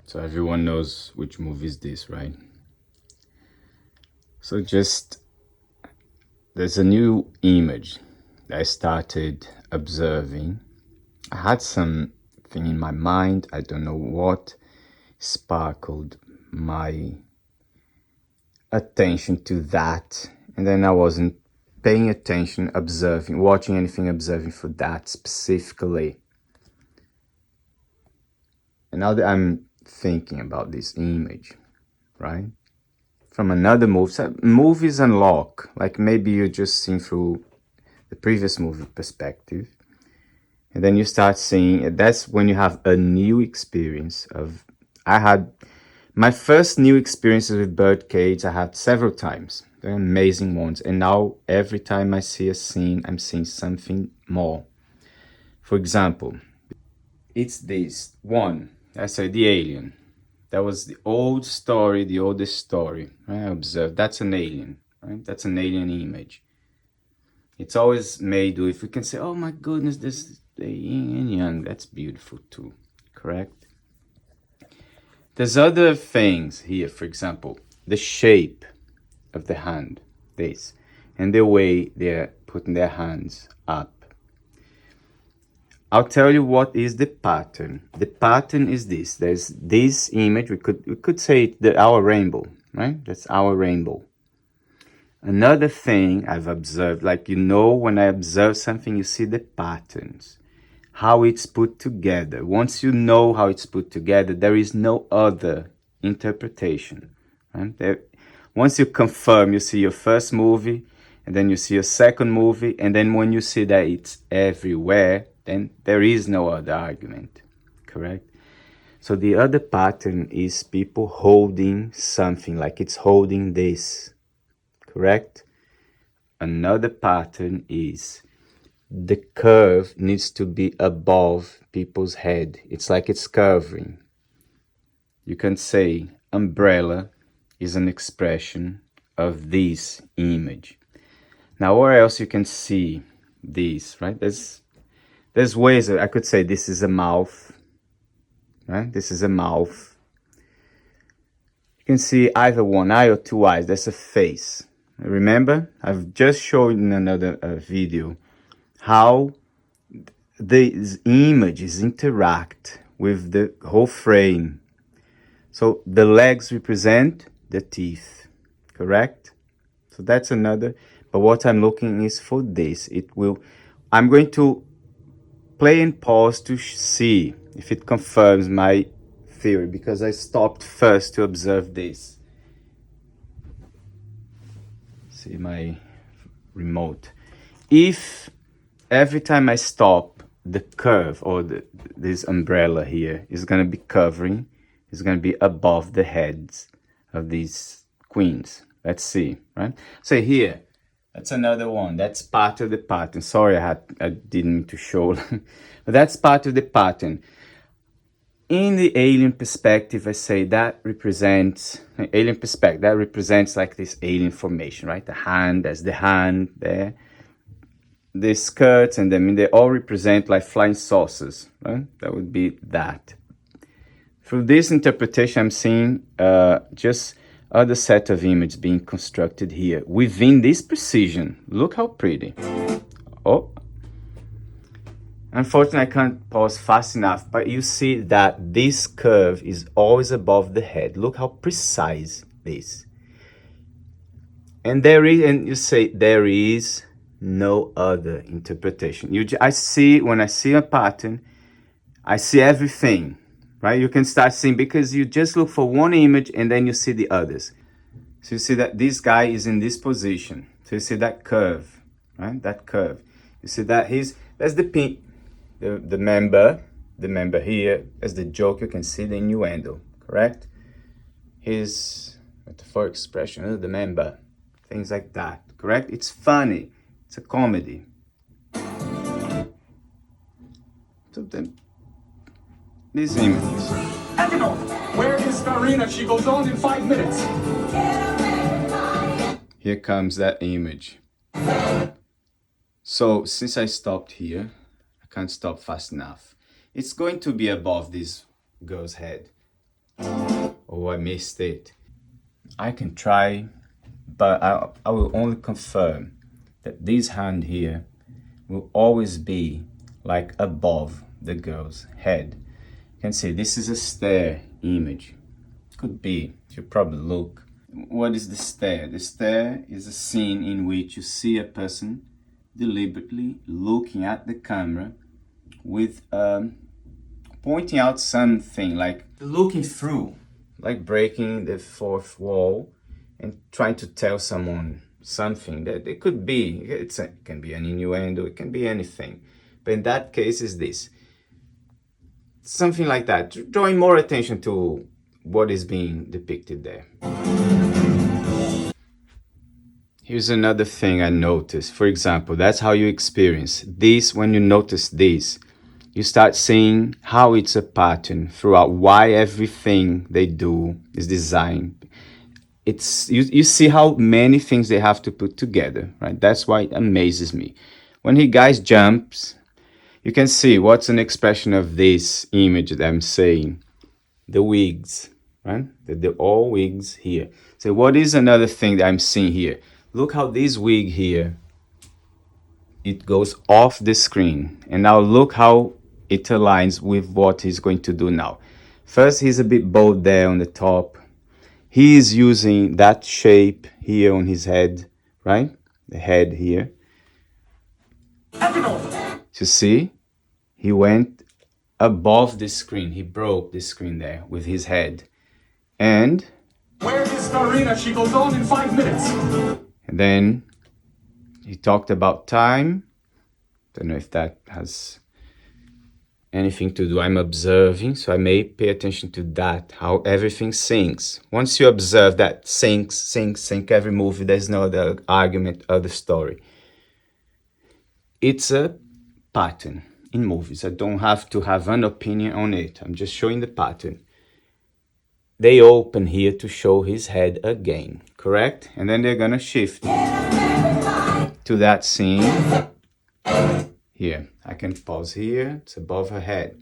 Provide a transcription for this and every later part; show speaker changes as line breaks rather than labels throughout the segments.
So everyone knows which movie is this, right? So there's a new image that I started observing. I had something in my mind, I don't know what, sparkled my attention to that, and then I wasn't paying attention, observing, watching anything, observing for that specifically. And now that I'm thinking about this image, right? From another movie, so movies unlock, like maybe you just seen through the previous movie perspective, and then you start seeing, that's when you have a new experience of, I had my first new experiences with Birdcage, I had several times. They're amazing ones. And now every time I see a scene, I'm seeing something more. For example, it's this one. I say the alien. That was the old story, the oldest story. Right? I observed that's an alien, right? That's an alien image. It's always made with, we can say, oh my goodness, this the yin and yang. That's beautiful too, correct? There's other things here, for example, the shape of the hand, this, and the way they're putting their hands up. I'll tell you what is the pattern. The pattern is this. There's this image, we could say our rainbow, right? That's our rainbow. Another thing I've observed, like when I observe something, you see the patterns, how it's put together. Once you know how it's put together, there is no other interpretation. Right? Once you confirm, you see your first movie, and then you see your second movie, and then when you see that it's everywhere, then there is no other argument, correct? So the other pattern is people holding something, like it's holding this, correct? Another pattern is the curve needs to be above people's head. It's like it's curving. You can say umbrella is an expression of this image. Now, where else you can see this, right? There's ways I could say this is a mouth, right? This is a mouth. You can see either one eye or two eyes. That's a face. Remember, I've just shown in another video how these images interact with the whole frame. So the legs represent the teeth, correct? So that's another, but what I'm looking is for this. I'm going to play and pause to see if it confirms my theory, because I stopped first to observe this. See my remote. If every time I stop, the curve or this umbrella here is going to be covering, is going to be above the heads of these queens. Let's see, right? So here, that's another one. That's part of the pattern. Sorry, I didn't mean to show, but that's part of the pattern. In the alien perspective, I say that represents alien perspective. That represents like this alien formation, right? The hand, there's the hand there. The skirts and they all represent like flying saucers, right? That would be that. Through this interpretation, I'm seeing just other set of images being constructed here within this precision. Look how pretty. Oh, unfortunately, I can't pause fast enough, but you see that this curve is always above the head. Look how precise this. And you say there is no other interpretation. When I see a pattern, I see everything. Right? You can start seeing, because you just look for one image and then you see the others. So you see that this guy is in this position. So you see that curve, right? That curve. You see that that's the pin, the member here. As the joke, you can see the innuendo, correct? His metaphoric expression, the member, things like that, correct? It's funny. It's a comedy. So then, these images.
Echo, where is Farina? She goes on in 5 minutes.
Here comes that image. So since I stopped here, I can't stop fast enough. It's going to be above this girl's head. Oh, I missed it. I can try, but I will only confirm that this hand here will always be like above the girl's head. You can see this is a stare image. Could be, should probably look. What is the stare? The stare is a scene in which you see a person deliberately looking at the camera with pointing out something, like looking through, like breaking the fourth wall and trying to tell someone something that it could be. It can be an innuendo, it can be anything. But in that case, is this something like that, drawing more attention to what is being depicted there. Here's another thing I noticed. For example, that's how you experience this. When you notice this, you start seeing how it's a pattern throughout, why everything they do is designed. It's you see how many things they have to put together, right? That's why it amazes me. When he guys jumps, you can see what's an expression of this image that I'm saying. The wigs, right? They're all wigs here. So what is another thing that I'm seeing here? Look how this wig here, it goes off the screen. And now look how it aligns with what he's going to do now. First, he's a bit bald there on the top. He is using that shape here on his head, right? The head here. To see, he went above the screen. He broke the screen there with his head. And
Where is Starina? She goes on in 5 minutes.
And then he talked about time. Don't know if that has anything to do. I'm observing, so I may pay attention to that, how everything syncs. Once you observe that sync every movie, there's no other argument, other story. It's a pattern in movies. I don't have to have an opinion on it. I'm just showing the pattern. They open here to show his head again, correct? And then they're gonna shift to that scene here. I can pause here, it's above her head.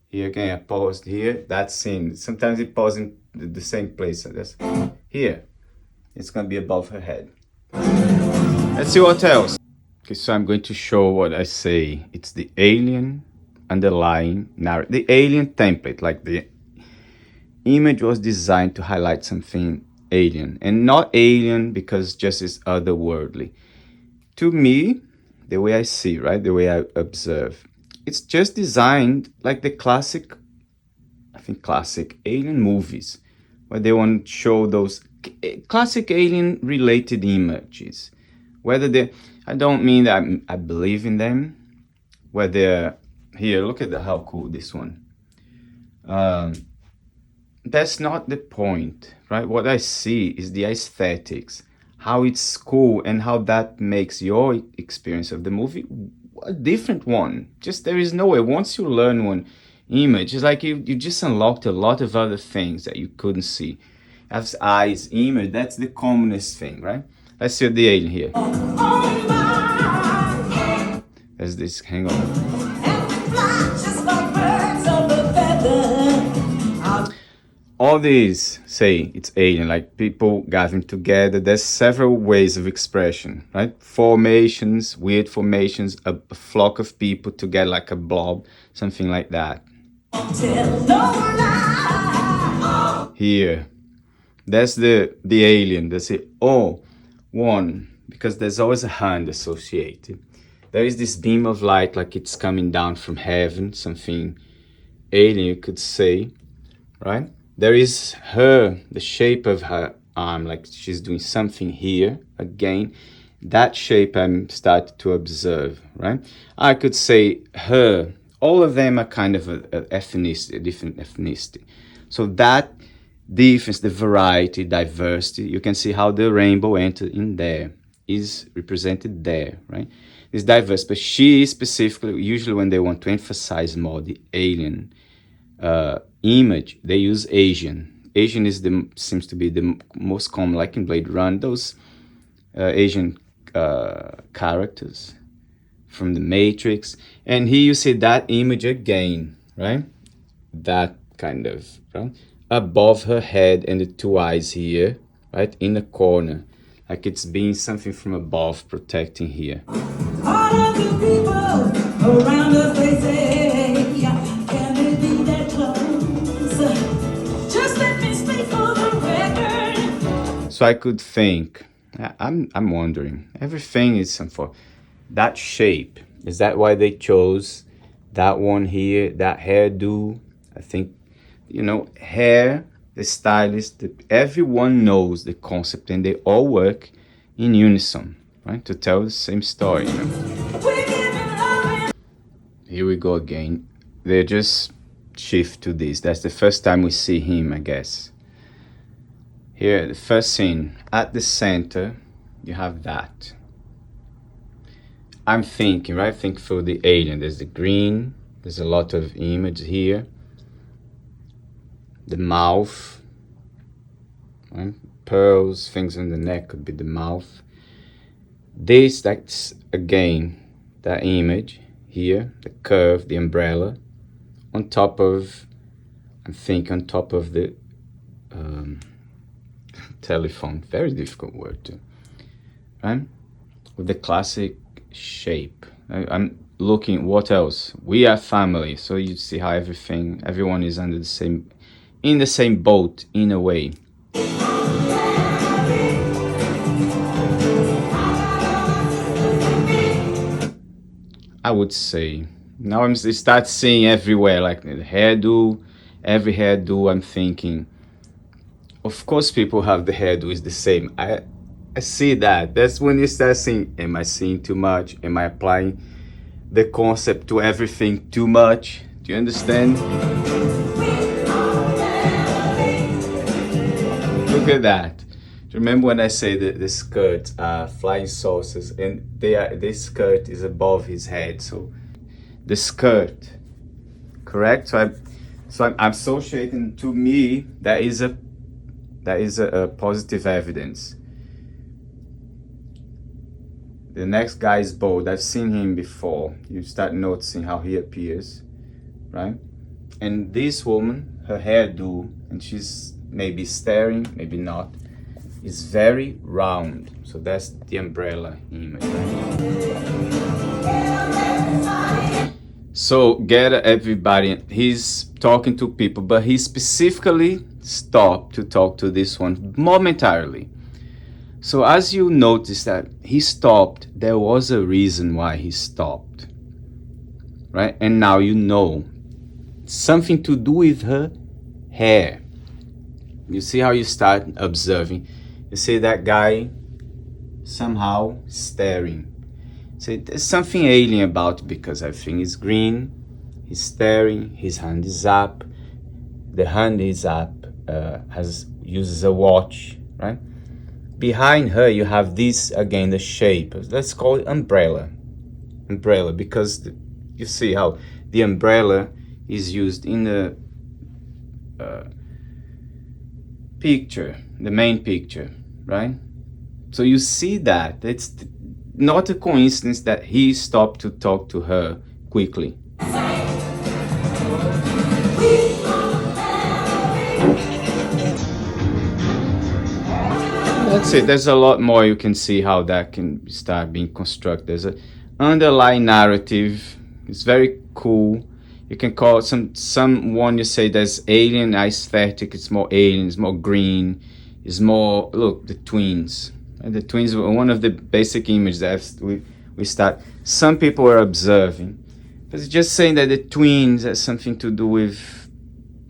Here again, I paused here, that scene. Sometimes it pauses in the same place. So that's here. It's gonna be above her head. Let's see what else. Okay, so I'm going to show what I say. It's the alien underlying narrative, the alien template, like the image was designed to highlight something alien, and not alien because just is otherworldly. To me, the way I see, right, the way I observe, it's just designed like the classic, I think classic alien movies, where they want to show those classic alien related images. Whether they, I don't mean that I believe in them, whether, here, look at how cool this one. That's not the point, right? What I see is the aesthetics, how it's cool, and how that makes your experience of the movie a different one. Just there is no way. Once you learn one image, it's like you just unlocked a lot of other things that you couldn't see. As eyes, image, that's the commonest thing, right? Let's see the alien here. There's this, hang on. All these say it's alien, like people gathering together. There's several ways of expression, right? Formations, weird formations, a flock of people together like a blob, something like that. Here, that's the alien. That's it. Oh, one, because there's always a hand associated. There is this beam of light, like it's coming down from heaven, something alien, you could say, right? There is her, the shape of her arm, like she's doing something here. Again, that shape I'm starting to observe, right? I could say her. All of them are kind of a ethnicity, a different ethnicity. So that difference, the variety, diversity, you can see how the rainbow entered in there, is represented there, right? It's diverse, but she specifically, usually when they want to emphasize more the alien image, they use Asian. Asian is seems to be the most common, like in Blade Runner, those Asian characters from the Matrix. And here you see that image again, right? That kind of, right? above her head and the two eyes here, right, in the corner, like it's being something from above protecting here.
All of the people around us, they say, can they be that close? Just let me speak for the record.
So I could think, I'm wondering, everything is some for that shape. Is that why they chose that one here, that hairdo? I think, you know, hair, the stylist, everyone knows the concept and they all work in unison, right? To tell the same story, you know? Here we go again. They just shift to this. That's the first time we see him, I guess. Here, the first scene, at the center, you have that. I'm thinking, right? Think for the alien. There's the green. There's a lot of image here. The mouth. Right? Pearls, things on the neck could be the mouth. This, that's again, that image here. The curve, the umbrella. On top of, I think on top of the telephone. Very difficult word too. Right? With the classic shape. I'm looking, what else? We are family. So you see how everyone is under the same, in the same boat in a way. I would say. Now I'm start seeing everywhere, like the hairdo, every hairdo. I'm thinking, of course, people have the hairdo is the same. I see that. That's when you start saying, am I seeing too much? Am I applying the concept to everything too much? Do you understand? Look at that. Do you remember when I say that the skirts are flying saucers and this skirt is above his head? So the skirt, correct? So I'm associating, to that is a positive evidence. The next guy is bold. I've seen him before. You start noticing how he appears, right? And this woman, her hairdo, and she's maybe staring, maybe not, is very round. So that's the umbrella image, right? So gather everybody. He's talking to people, but he specifically stopped to talk to this one momentarily. So as you notice that he stopped, there was a reason why he stopped, right? And now you know something to do with her hair. You see how you start observing. You see that guy somehow staring. So there's something alien about it because everything is green. He's staring. His hand is up. The hand is up. Uses a watch, right? Behind her, you have this again, the shape. Let's call it umbrella. Umbrella, because you see how the umbrella is used in the picture, the main picture, right? So you see that it's not a coincidence that he stopped to talk to her quickly. That's it. There's a lot more. You can see how that can start being constructed. There's an underlying narrative. It's very cool. You can call it someone you say there's alien aesthetic. It's more alien. It's more green. It's more, look, the twins. And the twins were one of the basic images that we start. Some people are observing. But it's just saying that the twins has something to do with,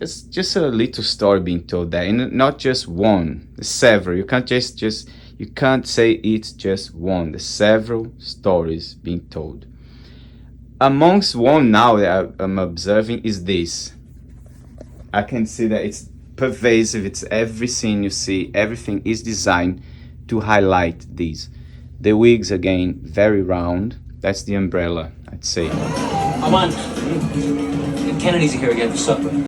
it's just a little story being told there, and not just one, several. You can't you can't say it's just one. There's several stories being told. Amongst one now that I'm observing is this. I can see that it's pervasive. It's every scene you see. Everything is designed to highlight these. The wigs again, very round. That's the umbrella, I'd say.
I'm on. Kennedy's here again for supper.